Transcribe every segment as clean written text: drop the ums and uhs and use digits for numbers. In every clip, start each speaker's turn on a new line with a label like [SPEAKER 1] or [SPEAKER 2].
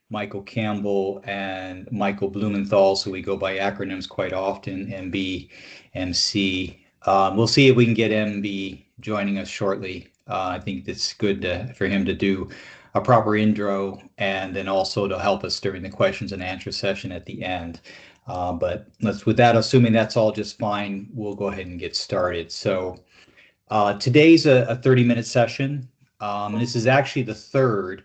[SPEAKER 1] Michael Campbell and Michael Blumenthal, so we go by acronyms quite often, MB, MC. We'll see if we can get MB joining us shortly. I think it's good for him to do a proper intro and then also to help us during the questions and answer session at the end. But with that, assuming that's all just fine, we'll go ahead and get started. So today's a 30-minute session. This is actually the third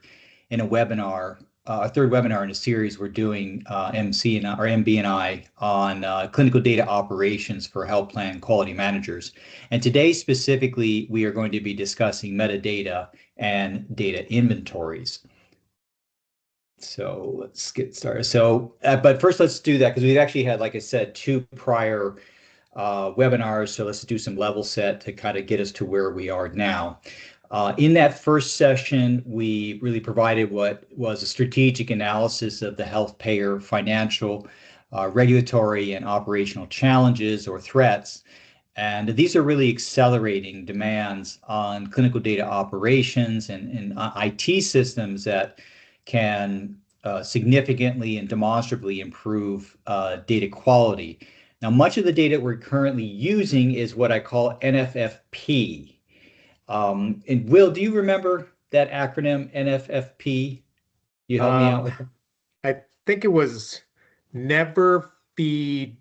[SPEAKER 1] in a webinar, a third webinar in a series we're doing, MC and or MB and I, on clinical data operations for health plan quality managers. And today specifically, we are going to be discussing metadata and data inventories. So let's get started. So, but first let's do that because we've actually had, like I said, two prior webinars. So let's do some level set to kind of get us to where we are now. In that first session, we really provided what was a strategic analysis of the health payer financial, regulatory, and operational challenges or threats. And these are really accelerating demands on clinical data operations and IT systems that can significantly and demonstrably improve data quality. Now, much of the data we're currently using is what I call NFFP. And Will, do you remember that acronym NFFP? You help me out with it?
[SPEAKER 2] I think it was never feed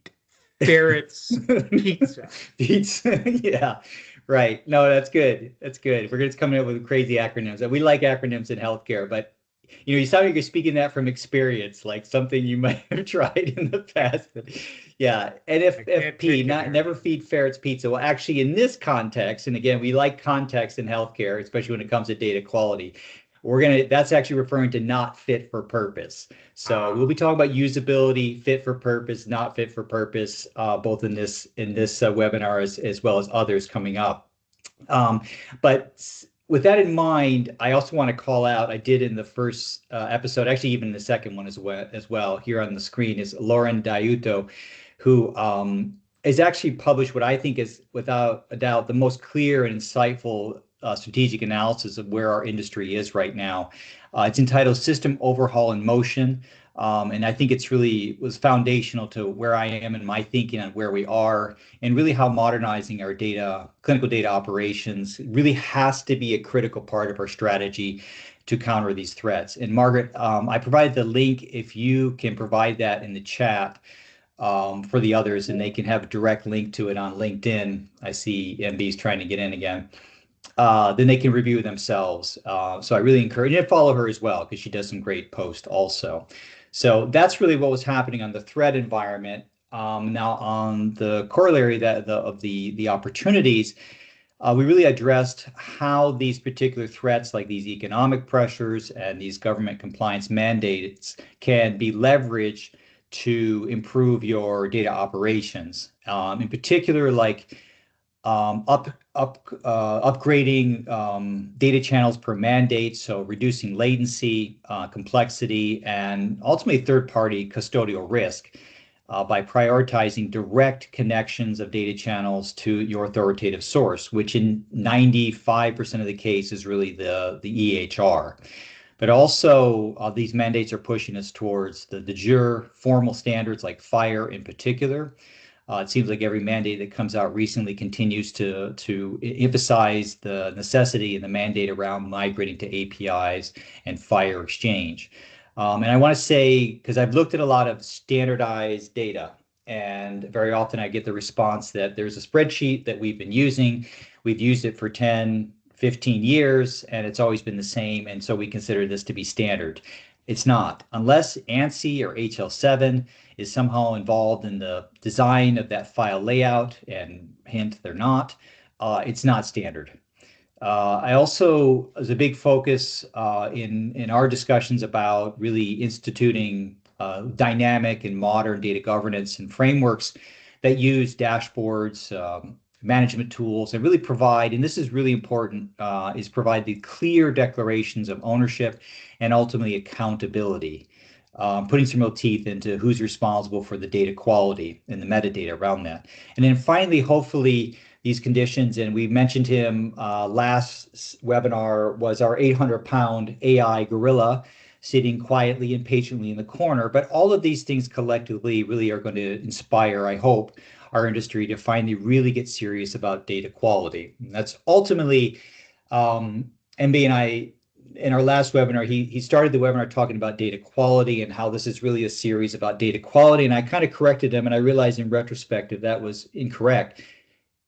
[SPEAKER 2] ferrets pizza.
[SPEAKER 1] Pizza, yeah, right. No, that's good. That's good. We're just coming up with crazy acronyms. We like acronyms in healthcare, but you sound like you're speaking that from experience, like something you might have tried in the past. Yeah, NFFP, not never feed ferrets pizza. Well, actually, in this context, and again, we like context in healthcare, especially when it comes to data quality. That's actually referring to not fit for purpose. So we'll be talking about usability, fit for purpose, not fit for purpose, both in this webinar as well as others coming up. But with that in mind, I also want to call out, I did in the first episode, actually even the second one as well, here on the screen is Lauren Diuto, who has actually published what I think is, without a doubt, the most clear and insightful strategic analysis of where our industry is right now. It's entitled System Overhaul in Motion. And I think it's really was foundational to where I am in my thinking on where we are and really how modernizing our data, clinical data operations really has to be a critical part of our strategy to counter these threats. And Margaret, I provided the link if you can provide that in the chat for the others, and they can have a direct link to it on LinkedIn. I see MB's trying to get in again. Then they can review themselves. So I really encourage you to follow her as well because she does some great posts also. So that's really what was happening on the threat environment. Now on the corollary of the opportunities, we really addressed how these particular threats, like these economic pressures and these government compliance mandates, can be leveraged to improve your data operations. In particular, like upgrading data channels per mandate, so reducing latency, complexity, and ultimately third-party custodial risk by prioritizing direct connections of data channels to your authoritative source, which in 95% of the case is really the EHR. But also, these mandates are pushing us towards the de jure formal standards like FHIR in particular. It seems like every mandate that comes out recently continues to emphasize the necessity and the mandate around migrating to APIs and FHIR exchange. And I want to say, because I've looked at a lot of standardized data, and very often I get the response that there's a spreadsheet that we've been using. We've used it for 10, 15 years, and it's always been the same, and so we consider this to be standard. It's not. Unless ANSI or HL7 is somehow involved in the design of that file layout, and hint, they're not, it's not standard. I also, as a big focus in our discussions about really instituting dynamic and modern data governance and frameworks that use dashboards, management tools, and really provide, and this is really important, is provide the clear declarations of ownership and ultimately accountability, putting some real teeth into who's responsible for the data quality and the metadata around that. And then finally, hopefully, these conditions, and we mentioned him last webinar, was our 800-pound AI gorilla sitting quietly and patiently in the corner. But all of these things collectively really are going to inspire, I hope, our industry to finally really get serious about data quality. And that's ultimately MB and I, in our last webinar, he started the webinar talking about data quality and how this is really a series about data quality. And I kind of corrected him, and I realized in retrospective that was incorrect.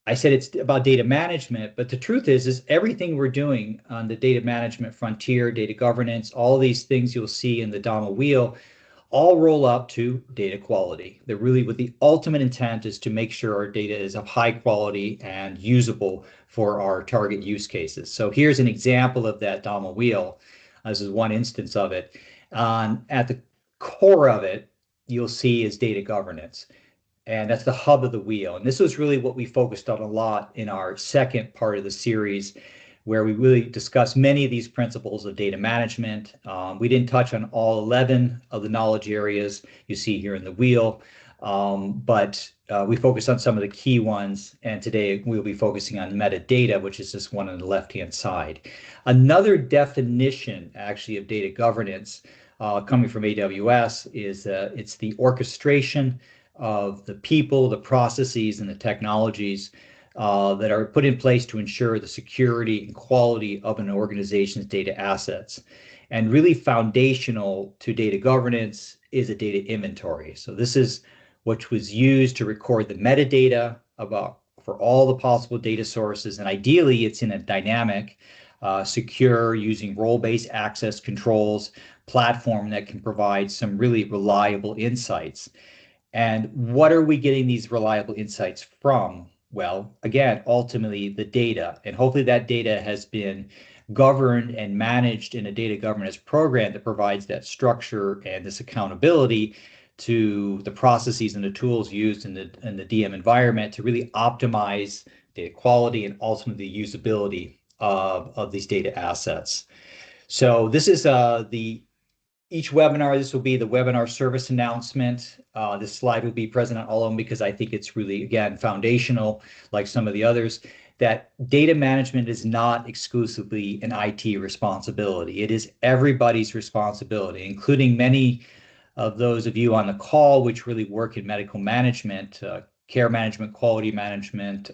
[SPEAKER 1] I said it's about data management, but the truth is everything we're doing on the data management frontier, data governance, all these things you'll see in the Dharma wheel all roll up to data quality. They're really what the ultimate intent is, to make sure our data is of high quality and usable for our target use cases. So here's an example of that Dharma wheel. This is one instance of it. At the core of it, you'll see is data governance. And that's the hub of the wheel. And this was really what we focused on a lot in our second part of the series, where we really discussed many of these principles of data management. We didn't touch on all 11 of the knowledge areas you see here in the wheel, but we focused on some of the key ones. And today we'll be focusing on metadata, which is this one on the left-hand side. Another definition, actually, of data governance coming from AWS is it's the orchestration of the people, the processes, and the technologies that are put in place to ensure the security and quality of an organization's data assets. And really foundational to data governance is a data inventory. So this is what was used to record the metadata about for all the possible data sources. And ideally, it's in a dynamic, secure, using role-based access controls platform that can provide some really reliable insights. And what are we getting these reliable insights from? Well, again, ultimately the data, and hopefully that data has been governed and managed in a data governance program that provides that structure and this accountability to the processes and the tools used in the DM environment to really optimize data quality and ultimately the usability of these data assets. So this is each webinar, this will be the webinar service announcement. This slide will be present on all of them because I think it's really, again, foundational, like some of the others, that data management is not exclusively an IT responsibility. It is everybody's responsibility, including many of those of you on the call, which really work in medical management, care management, quality management,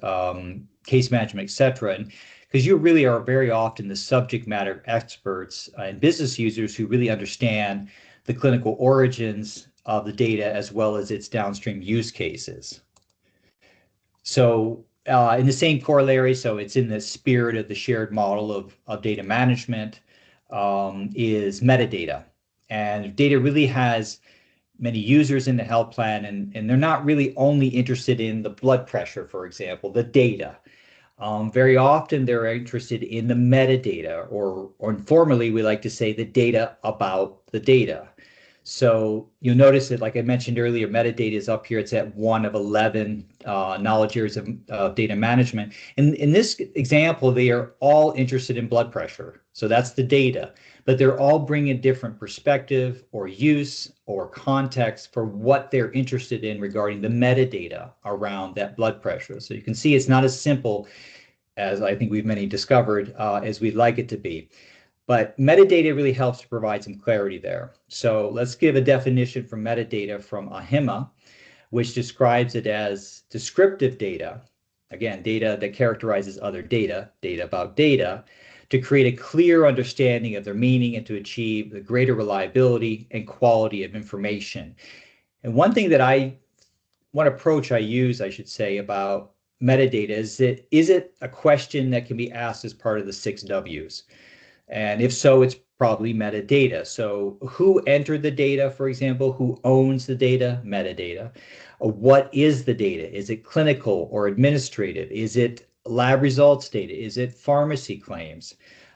[SPEAKER 1] case management, et cetera. And because you really are very often the subject matter experts and business users who really understand the clinical origins of the data as well as its downstream use cases. So in the same corollary, so it's in the spirit of the shared model of data management, is metadata. And data really has many users in the health plan, and they're not really only interested in the blood pressure, for example, the data. Very often they're interested in the metadata, or informally, we like to say the data about the data. So you'll notice that, like I mentioned earlier, metadata is up here. It's at one of 11 knowledge areas of data management. And in this example, they are all interested in blood pressure. So that's the data, but they're all bringing a different perspective or use or context for what they're interested in regarding the metadata around that blood pressure. So you can see it's not as simple as I think we've many discovered as we'd like it to be. But metadata really helps to provide some clarity there. So let's give a definition for metadata from AHIMA, which describes it as descriptive data, again, data that characterizes other data, data about data, to create a clear understanding of their meaning and to achieve the greater reliability and quality of information. And one approach I use, I should say, about metadata is it a question that can be asked as part of the 6 W's? And if so, it's probably metadata. So who entered the data, for example, who owns the data? Metadata. What is the data? Is it clinical or administrative? Is it lab results data? Is it pharmacy claims?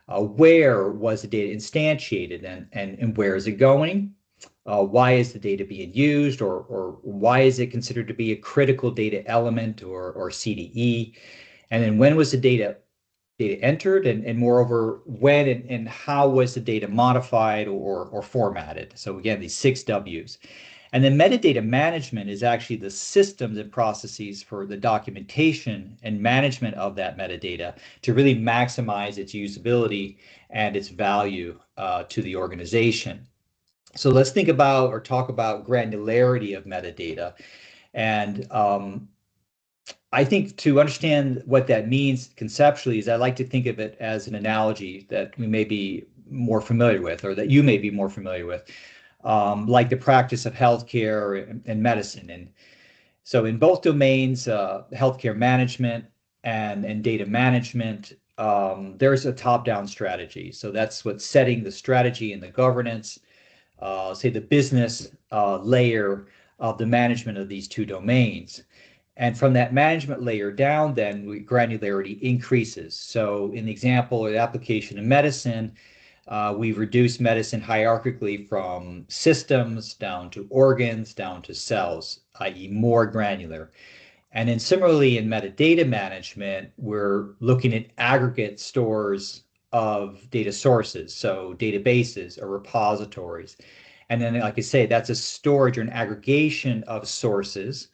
[SPEAKER 1] Where was the data instantiated and where is it going? Why is the data being used, or why is it considered to be a critical data element or CDE? And then when was the data entered, and moreover, when and how was the data modified or formatted? So again, these 6 W's. And then metadata management is actually the systems and processes for the documentation and management of that metadata to really maximize its usability and its value to the organization. So let's think about or talk about granularity of metadata. And I think to understand what that means conceptually is I like to think of it as an analogy that we may be more familiar with, or that you may be more familiar with, like the practice of healthcare and medicine. And so in both domains, healthcare management and data management, there's a top-down strategy. So that's what's setting the strategy and the governance, say the business layer of the management of these two domains. And from that management layer down, then granularity increases. So in the example or the application of medicine, we've reduced medicine hierarchically from systems down to organs, down to cells, i.e. more granular. And then similarly in metadata management, we're looking at aggregate stores of data sources, so databases or repositories. And then, like I say, that's a storage or an aggregation of sources.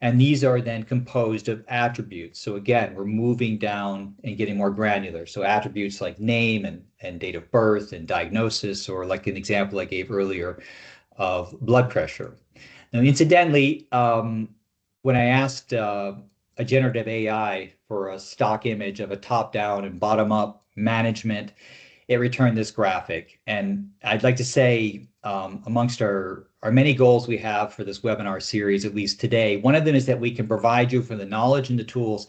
[SPEAKER 1] And these are then composed of attributes. So again, we're moving down and getting more granular. So attributes like name and date of birth and diagnosis, or like an example I gave earlier of blood pressure. Now, incidentally, when I asked a generative AI for a stock image of a top-down and bottom-up management, it returned this graphic. And I'd like to say, amongst our many goals we have for this webinar series, at least today, one of them is that we can provide you for the knowledge and the tools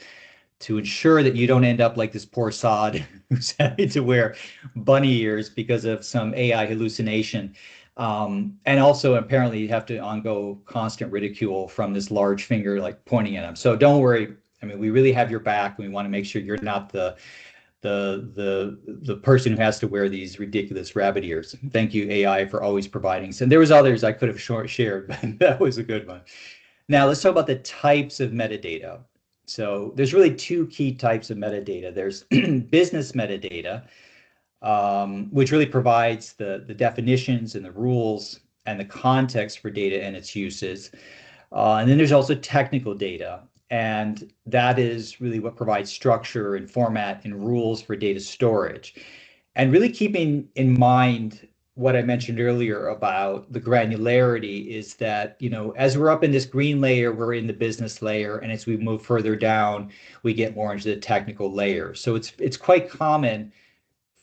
[SPEAKER 1] to ensure that you don't end up like this poor sod who's having to wear bunny ears because of some AI hallucination. And also, apparently, you have to undergo constant ridicule from this large finger like pointing at him. So don't worry. I mean, we really have your back, and we want to make sure you're not the person who has to wear these ridiculous rabbit ears. Thank you, AI, for always providing. So there was others I could have shared, but that was a good one. Now let's talk about the types of metadata. So there's really two key types of metadata. There's business metadata, which really provides the definitions and the rules and the context for data and its uses. And then there's also technical data, and that is really what provides structure and format and rules for data storage. And really keeping in mind what I mentioned earlier about the granularity is that, as we're up in this green layer, we're in the business layer, and as we move further down, we get more into the technical layer. So it's quite common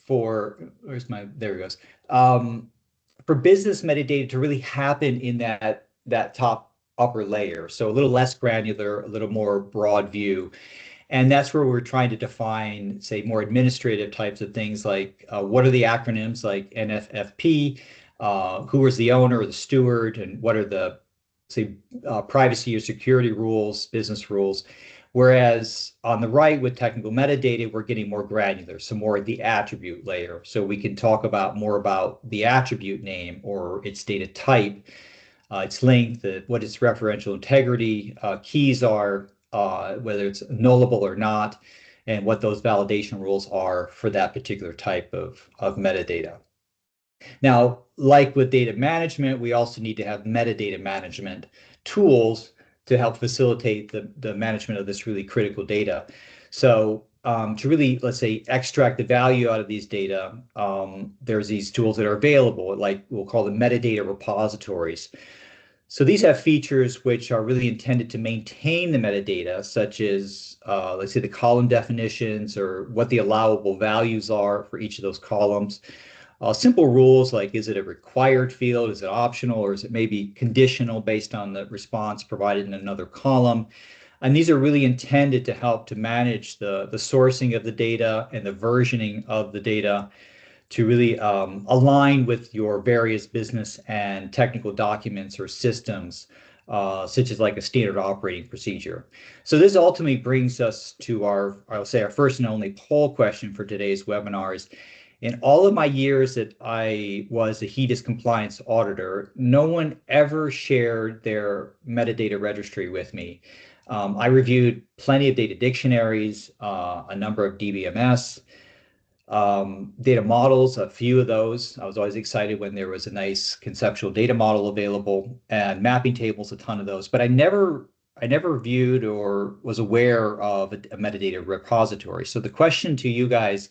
[SPEAKER 1] there it goes. For business metadata to really happen in that top upper layer. So a little less granular, a little more broad view. And that's where we're trying to define, say, more administrative types of things like what are the acronyms like NFFP, who is the owner or the steward, and what are the, say, privacy or security rules, business rules. Whereas on the right with technical metadata, we're getting more granular, so more at the attribute layer. So we can talk about more about the attribute name or its data type, its length, what its referential integrity keys are, whether it's nullable or not, and what those validation rules are for that particular type of metadata. Now, like with data management, we also need to have metadata management tools to help facilitate the management of this really critical data. So to really, let's say, extract the value out of these data, there's these tools that are available, like we'll call them metadata repositories. So these have features which are really intended to maintain the metadata, such as, let's say, the column definitions or what the allowable values are for each of those columns. Simple rules like, is it a required field, is it optional, or is it maybe conditional based on the response provided in another column? And these are really intended to help to manage the sourcing of the data and the versioning of the data to really align with your various business and technical documents or systems, such as like a standard operating procedure. So this ultimately brings us to I'll say our first and only poll question for today's webinars. In all of my years that I was a HEDIS compliance auditor, no one ever shared their metadata registry with me. I reviewed plenty of data dictionaries, a number of DBMS, data models, a few of those. I was always excited when there was a nice conceptual data model available, and mapping tables, a ton of those. But I never viewed or was aware of a metadata repository. So the question to you guys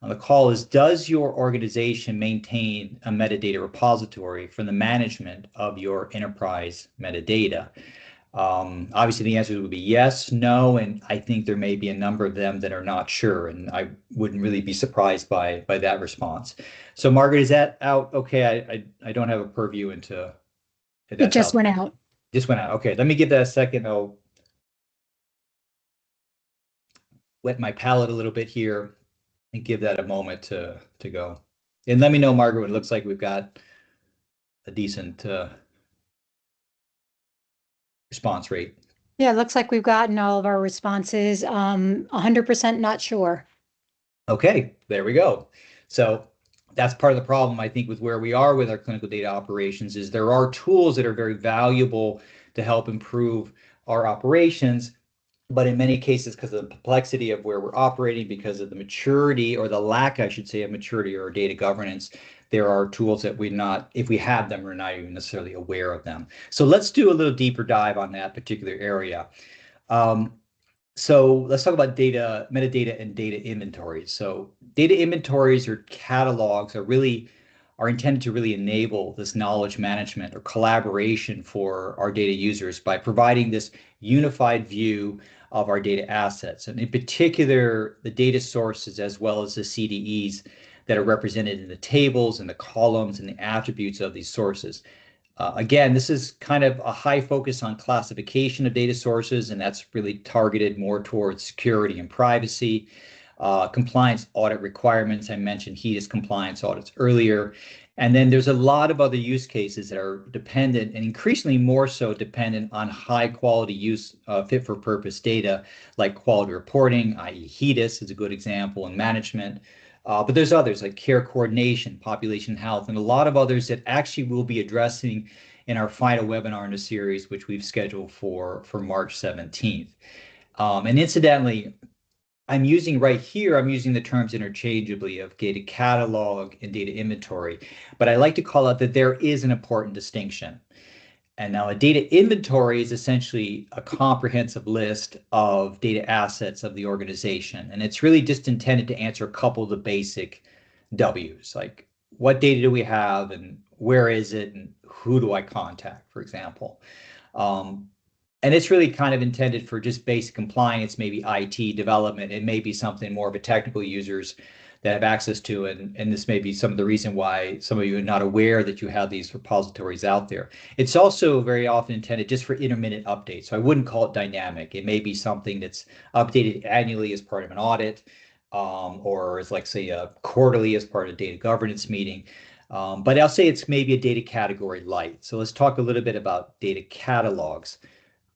[SPEAKER 1] on the call is, does your organization maintain a metadata repository for the management of your enterprise metadata? Obviously, the answer would be yes, no, and I think there may be a number of them that are not sure, and I wouldn't really be surprised by that response. So, Margaret, is that out? Okay, I don't have a purview into if
[SPEAKER 3] It
[SPEAKER 1] that's
[SPEAKER 3] just
[SPEAKER 1] out.
[SPEAKER 3] went out.
[SPEAKER 1] Just went out. Okay, let me give that a second. I'll wet my palate a little bit here and give that a moment to go. And let me know, Margaret, when it looks like we've got a decent response rate.
[SPEAKER 3] Yeah, it looks like we've gotten all of our responses. 100% not sure.
[SPEAKER 1] Okay, there we go. So that's part of the problem, I think, with where we are with our clinical data operations is there are tools that are very valuable to help improve our operations. But in many cases, because of the complexity of where we're operating, because of the maturity or the lack, I should say, of maturity or data governance, there are tools that we're not, if we have them, we're not even necessarily aware of them. So let's do a little deeper dive on that particular area. Um, so let's talk about data, metadata, and data inventories. So data inventories or catalogs are intended to really enable this knowledge management or collaboration for our data users by providing this unified view of our data assets, and in particular, the data sources as well as the CDEs that are represented in the tables and the columns and the attributes of these sources. Again, this is kind of a high focus on classification of data sources, and that's really targeted more towards security and privacy. Compliance audit requirements. I mentioned HEDIS compliance audits earlier. And then there's a lot of other use cases that are dependent and increasingly more so dependent on high quality use, fit for purpose data like quality reporting, i.e. HEDIS is a good example, and management. But there's others like care coordination, population health, and a lot of others that actually we'll be addressing in our final webinar in the series, which we've scheduled for March 17th. And incidentally, I'm using the terms interchangeably of data catalog and data inventory, but I like to call out that there is an important distinction. And now a data inventory is essentially a comprehensive list of data assets of the organization. And it's really just intended to answer a couple of the basic W's, like what data do we have and where is it and who do I contact, for example. Um, and it's really kind of intended for just basic compliance, maybe IT development. It may be something more of a technical users that have access to, and this may be some of the reason why some of you are not aware that you have these repositories out there. It's also very often intended just for intermittent updates. So I wouldn't call it dynamic. It may be something that's updated annually as part of an audit, or as like say quarterly as part of a data governance meeting. But I'll say it's maybe a data category light. So let's talk a little bit about data catalogs.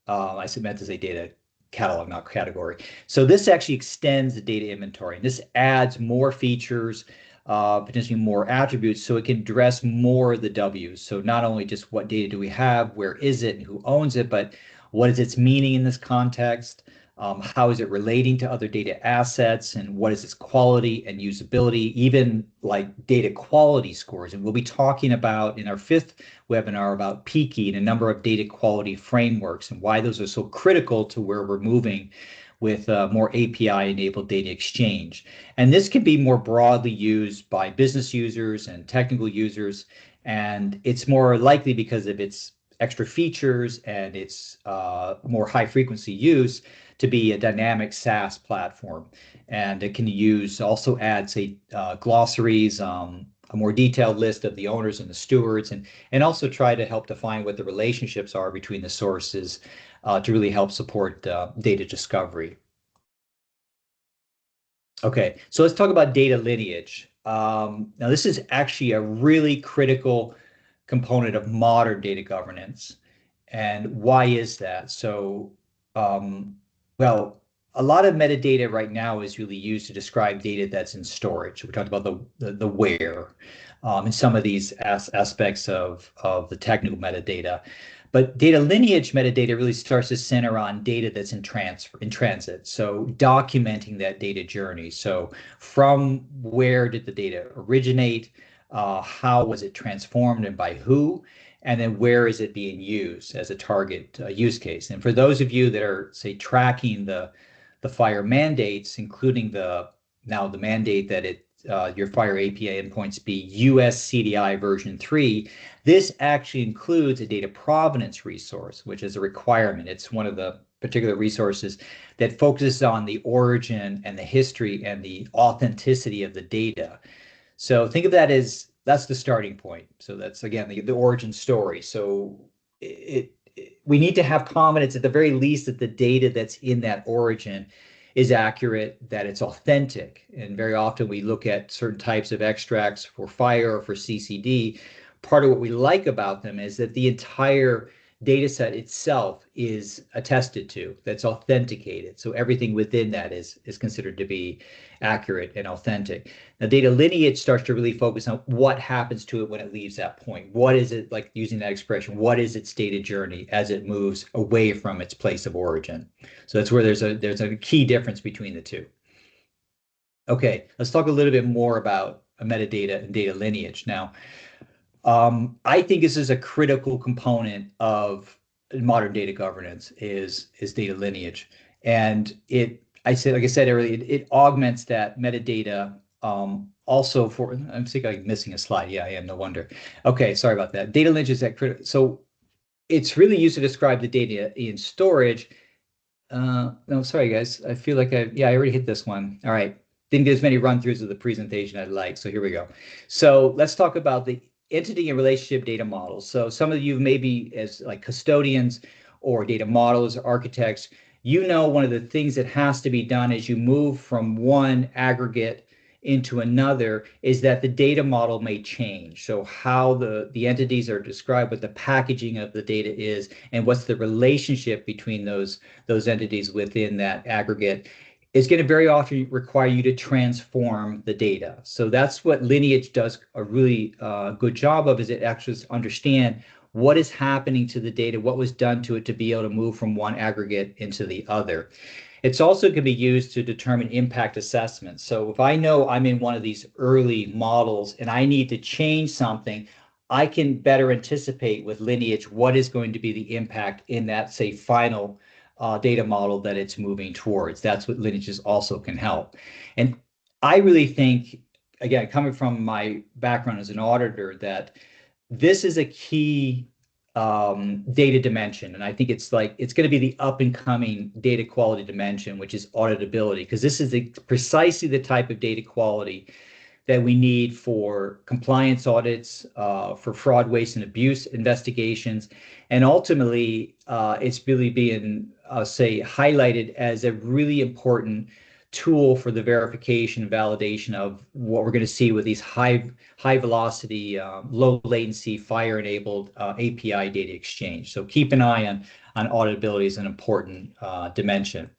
[SPEAKER 1] I meant to say data catalog, not category. So this actually extends the data inventory. And this adds more features, potentially more attributes, so it can address more of the W's. So not only just what data do we have, where is it, and who owns it, but what is its meaning in this context? How is it relating to other data assets, and what is its quality and usability, even like data quality scores. And we'll be talking about in our 5th webinar about PKI and a number of data quality frameworks and why those are so critical to where we're moving with more API-enabled data exchange. And this can be more broadly used by business users and technical users, and it's more likely because of its extra features and its more high-frequency use to be a dynamic SaaS platform. And it can use, also add, say, glossaries, a more detailed list of the owners and the stewards, and also try to help define what the relationships are between the sources to really help support data discovery. Okay, so let's talk about data lineage. Now, this is actually a really critical component of modern data governance. And why is that? So, well, a lot of metadata right now is really used to describe data that's in storage. We talked about the where in some of these aspects of the technical metadata. But data lineage metadata really starts to center on data that's in transit. So documenting that data journey. So from where did the data originate? How was it transformed and by who? And then where is it being used as a target use case? And for those of you that are, say, tracking the FHIR mandates, including now the mandate that your Fire API endpoints be US CDI version 3. This actually includes a data provenance resource, which is a requirement. It's one of the particular resources that focuses on the origin and the history and the authenticity of the data. So think of that as that's the starting point. So that's again the origin story. So we need to have confidence at the very least that the data that's in that origin is accurate, that it's authentic. And very often we look at certain types of extracts for fire or for CCD. Part of what we like about them is that the entire data set itself is attested to, that's authenticated. So everything within that is considered to be accurate and authentic. Now, data lineage starts to really focus on what happens to it when it leaves that point. What is it, like using that expression, what is its data journey as it moves away from its place of origin? So that's where there's a key difference between the two. Okay, let's talk a little bit more about metadata and data lineage. Now, I think this is a critical component of modern data governance is data lineage. And like I said earlier, it augments that metadata also for, I'm thinking I'm missing a slide. Yeah, I am, no wonder. Okay, sorry about that. Data lineage is that critical. So it's really used to describe the data in storage. No, sorry guys. I feel like I already hit this one. All right. Didn't get as many run-throughs of the presentation I'd like. So here we go. So let's talk about the entity and relationship data models. So some of you maybe as like custodians or data models or architects, you know one of the things that has to be done as you move from one aggregate into another is that the data model may change. So how the entities are described, what the packaging of the data is, and what's the relationship between those entities within that aggregate is going to very often require you to transform the data. So that's what lineage does a really good job of, is it actually understand what is happening to the data, what was done to it to be able to move from one aggregate into the other. It's also can be used to determine impact assessments. So if I know I'm in one of these early models and I need to change something, I can better anticipate with lineage what is going to be the impact in that, say, final data model that it's moving towards. That's what lineages also can help. And I really think, again, coming from my background as an auditor, that this is a key data dimension. And I think it's going to be the up and coming data quality dimension, which is auditability, because this is precisely the type of data quality that we need for compliance audits, for fraud, waste, and abuse investigations. And ultimately, it's really being, say, highlighted as a really important tool for the verification and validation of what we're going to see with these high velocity, low latency, fire enabled API data exchange. So keep an eye on auditability as an important dimension.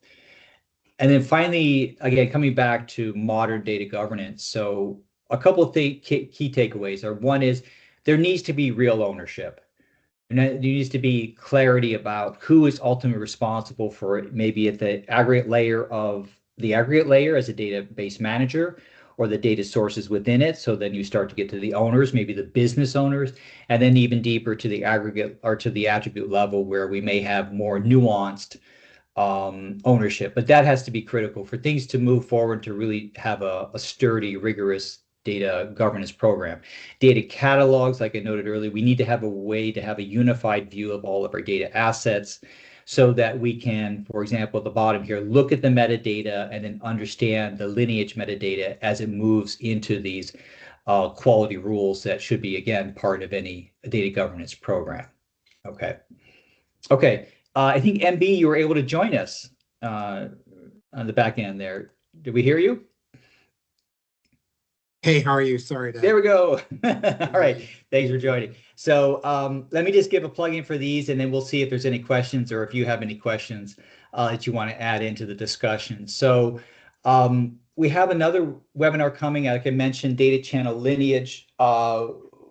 [SPEAKER 1] And then finally, again, coming back to modern data governance. So a couple of key takeaways are, one is there needs to be real ownership. And there needs to be clarity about who is ultimately responsible for it, maybe at the aggregate layer as a database manager, or the data sources within it. So then you start to get to the owners, maybe the business owners, and then even deeper to the aggregate or to the attribute level where we may have more nuanced ownership. But that has to be critical for things to move forward, to really have a sturdy, rigorous data governance program. Data catalogs, like I noted earlier, we need to have a way to have a unified view of all of our data assets so that we can, for example, at the bottom here, look at the metadata and then understand the lineage metadata as it moves into these quality rules that should be, again, part of any data governance program. Okay. Okay. I think MB, you were able to join us on the back end there. Did we hear you?
[SPEAKER 2] Hey, how are you? Sorry.
[SPEAKER 1] There we go. All right. Thanks for joining. So let me just give a plug-in for these, and then we'll see if there's any questions, or if you have any questions that you want to add into the discussion. So we have another webinar coming, like I mentioned, data channel lineage,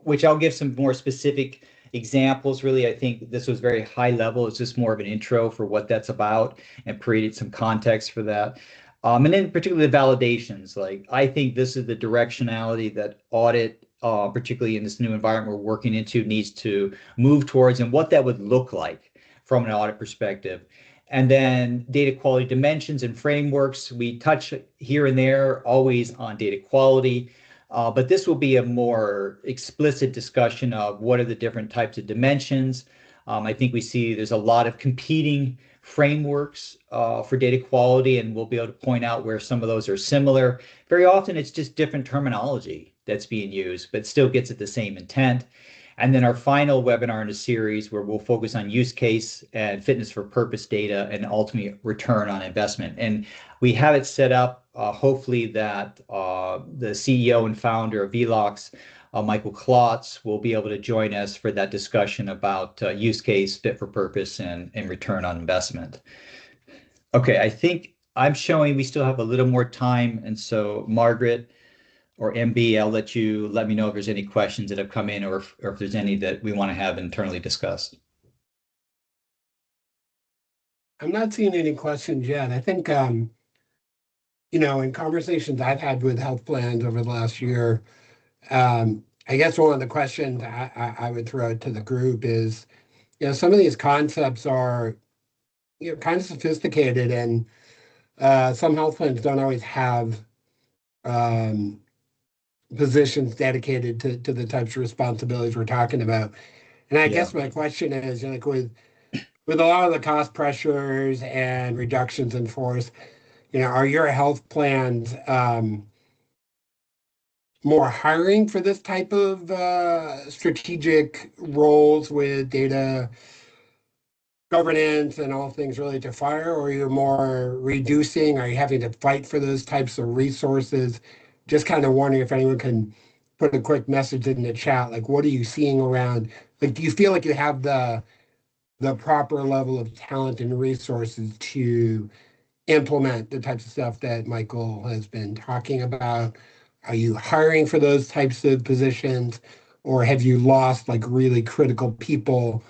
[SPEAKER 1] which I'll give some more specific examples. Really, I think this was very high level. It's just more of an intro for what that's about and created some context for that. And then particularly the validations. Like, I think this is the directionality that audit, particularly in this new environment we're working into, needs to move towards, and what that would look like from an audit perspective. And then data quality dimensions and frameworks. We touch here and there always on data quality, but this will be a more explicit discussion of what are the different types of dimensions. I think we see there's a lot of competing frameworks for data quality, and we'll be able to point out where some of those are similar. Very often it's just different terminology that's being used, but still gets at the same intent. And then our final webinar in a series where we'll focus on use case and fitness for purpose data and ultimate return on investment. And we have it set up, hopefully that the CEO and founder of Velox, Michael Klotz, will be able to join us for that discussion about use case, fit for purpose, and return on investment. Okay, I think I'm showing we still have a little more time. And so Margaret or MB, I'll let me know if there's any questions that have come in or if there's any that we want to have internally discussed.
[SPEAKER 4] I'm not seeing any questions yet. I think, in conversations I've had with health plans over the last year, I guess one of the questions I would throw out to the group is, some of these concepts are, kind of sophisticated, and some health plans don't always have positions dedicated to the types of responsibilities we're talking about. And I guess my question is, like with a lot of the cost pressures and reductions in force, are your health plans more hiring for this type of strategic roles with data governance and all things related to fire, or you're more reducing? Are you having to fight for those types of resources? Just kind of wondering if anyone can put a quick message in the chat, like what are you seeing around? Like, do you feel like you have the proper level of talent and resources to implement the types of stuff that Michael has been talking about? Are you hiring for those types of positions, or have you lost like really critical people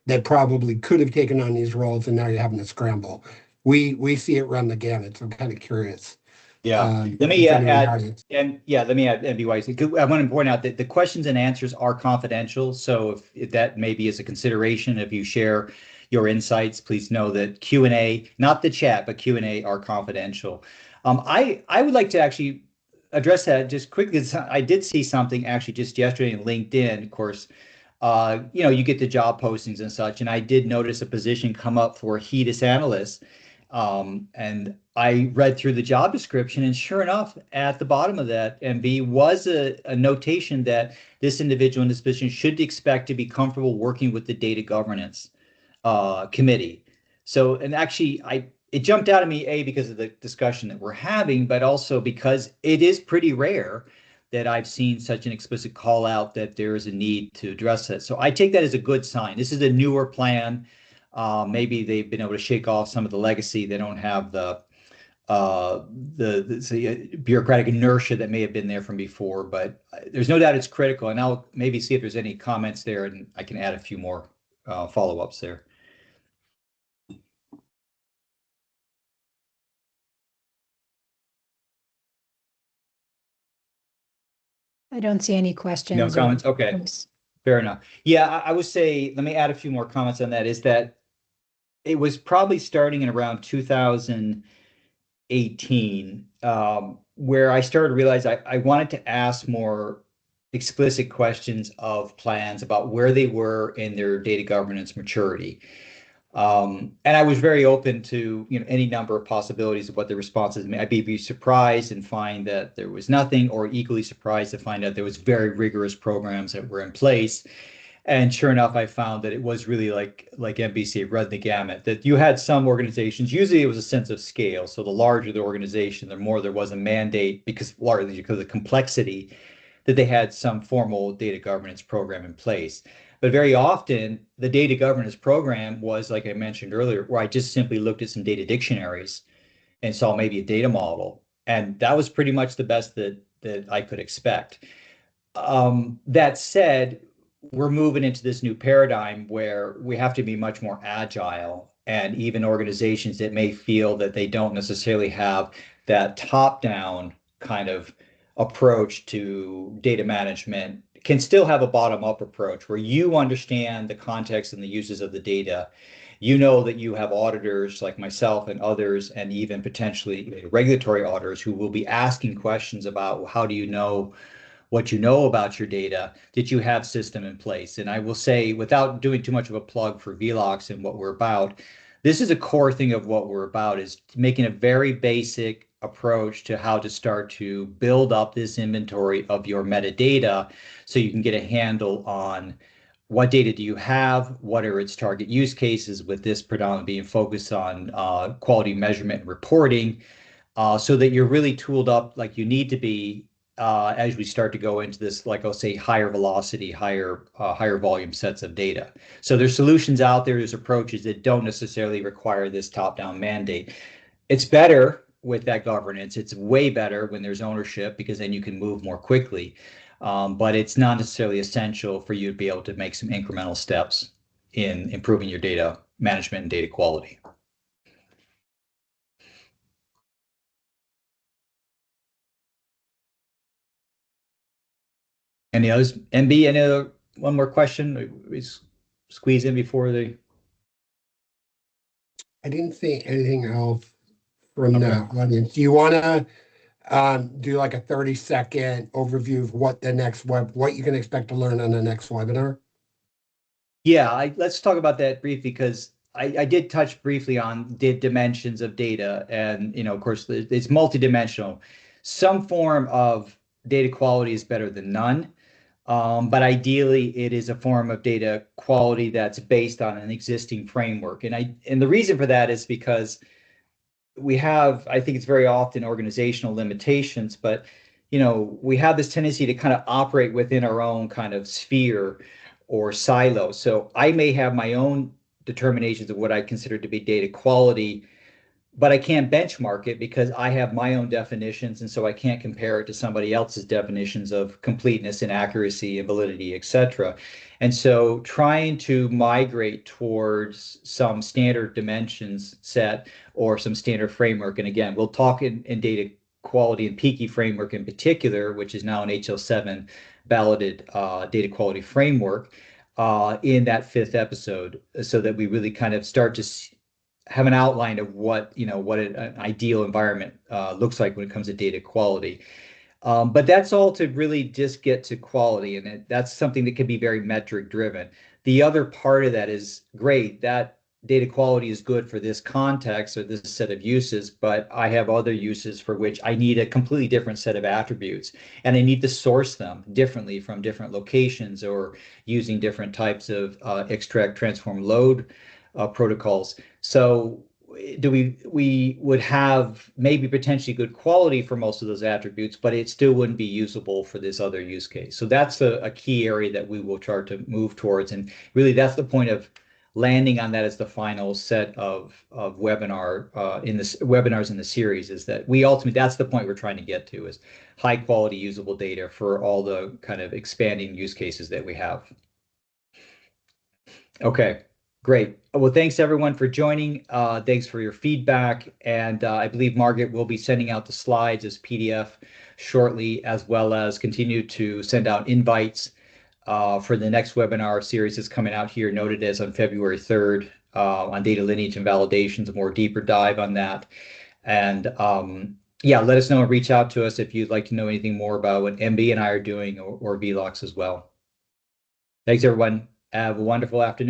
[SPEAKER 4] that probably could have taken on these roles and now you're having to scramble? We see it run the gamut, so I'm kind of curious.
[SPEAKER 1] Let me add, MBY. I want to point out that the questions and answers are confidential. So if that maybe is a consideration, if you share your insights, please know that Q&A, not the chat, but Q&A are confidential. I would like to actually address that just quickly. I did see something actually just yesterday in LinkedIn. Of course, you get the job postings and such, and I did notice a position come up for HEDIS analyst. And I read through the job description, and sure enough, at the bottom of that, MB, was a notation that this individual in this position should expect to be comfortable working with the data governance committee. So, and actually, it jumped out at me, A, because of the discussion that we're having, but also because it is pretty rare that I've seen such an explicit call out that there is a need to address it. So I take that as a good sign. This is a newer plan. Maybe they've been able to shake off some of the legacy. They don't have the bureaucratic inertia that may have been there from before, but there's no doubt it's critical. And I'll maybe see if there's any comments there, and I can add a few more follow-ups there.
[SPEAKER 3] I don't see any questions.
[SPEAKER 1] No comments? Okay, fair enough. Yeah, I would say, let me add a few more comments on that, is that it was probably starting in around 2018, where I started to realize I wanted to ask more explicit questions of plans about where they were in their data governance maturity. And I was very open to any number of possibilities of what the responses may. I'd be surprised and find that there was nothing, or equally surprised to find out there was very rigorous programs that were in place. And sure enough, I found that it was really like NBC run the gamut, that you had some organizations, usually it was a sense of scale. So the larger the organization, the more there was a mandate, largely because of the complexity, that they had some formal data governance program in place. But very often the data governance program was, like I mentioned earlier, where I just simply looked at some data dictionaries and saw maybe a data model. And that was pretty much the best that I could expect. That said, we're moving into this new paradigm where we have to be much more agile, and even organizations that may feel that they don't necessarily have that top-down kind of approach to data management can still have a bottom-up approach where you understand the context and the uses of the data, you know that you have auditors like myself and others, and even potentially regulatory auditors who will be asking questions about how do you know what you know about your data, did you have system in place? And I will say, without doing too much of a plug for Velox and what we're about, this is a core thing of what we're about, is making a very basic approach to how to start to build up this inventory of your metadata so you can get a handle on what data do you have, what are its target use cases, with this predominantly being focused on quality measurement and reporting, so that you're really tooled up like you need to be as we start to go into this, like I'll say, higher velocity, higher volume sets of data. So there's solutions out there, there's approaches that don't necessarily require this top-down mandate. It's better with that governance. It's way better when there's ownership, because then you can move more quickly. But it's not necessarily essential for you to be able to make some incremental steps in improving your data management and data quality. Any others? MB, any other, one more question? We squeeze in before the.
[SPEAKER 4] I didn't see anything else from the
[SPEAKER 1] Okay.
[SPEAKER 4] audience. Do you want to do like a 30-second overview of what you can expect to learn on the next webinar?
[SPEAKER 1] Yeah, let's talk about that briefly, because I did touch briefly on the dimensions of data, and of course, it's multidimensional. Some form of data quality is better than none. But ideally, it is a form of data quality that's based on an existing framework. And the reason for that is because we have, I think it's very often organizational limitations, but we have this tendency to kind of operate within our own kind of sphere or silo. So I may have my own determinations of what I consider to be data quality, but I can't benchmark it because I have my own definitions, and so I can't compare it to somebody else's definitions of completeness and accuracy and validity, et cetera. And so trying to migrate towards some standard dimensions set or some standard framework. And again, we'll talk in data quality and Peaky framework in particular, which is now an HL7 validated data quality framework in that 5th episode, so that we really kind of start to have an outline of what an ideal environment looks like when it comes to data quality. But that's all to really just get to quality, and that's something that can be very metric driven. The other part of that is great. That data quality is good for this context or this set of uses, but I have other uses for which I need a completely different set of attributes, and I need to source them differently from different locations or using different types of extract, transform, load protocols. So we would have maybe potentially good quality for most of those attributes, but it still wouldn't be usable for this other use case. So that's a key area that we will try to move towards. And really, that's the point of landing on that as the final set of webinars in the series, is that we ultimately, that's the point we're trying to get to, is high quality usable data for all the kind of expanding use cases that we have. Okay, great. Well, thanks everyone for joining. Thanks for your feedback. And I believe Margaret will be sending out the slides as PDF shortly, as well as continue to send out invites for the next webinar series that's coming out here, noted as on February 3rd on data lineage and validations, a more deeper dive on that. And yeah, let us know and reach out to us if you'd like to know anything more about what MB and I are doing, or Velox as well. Thanks, everyone. Have a wonderful afternoon.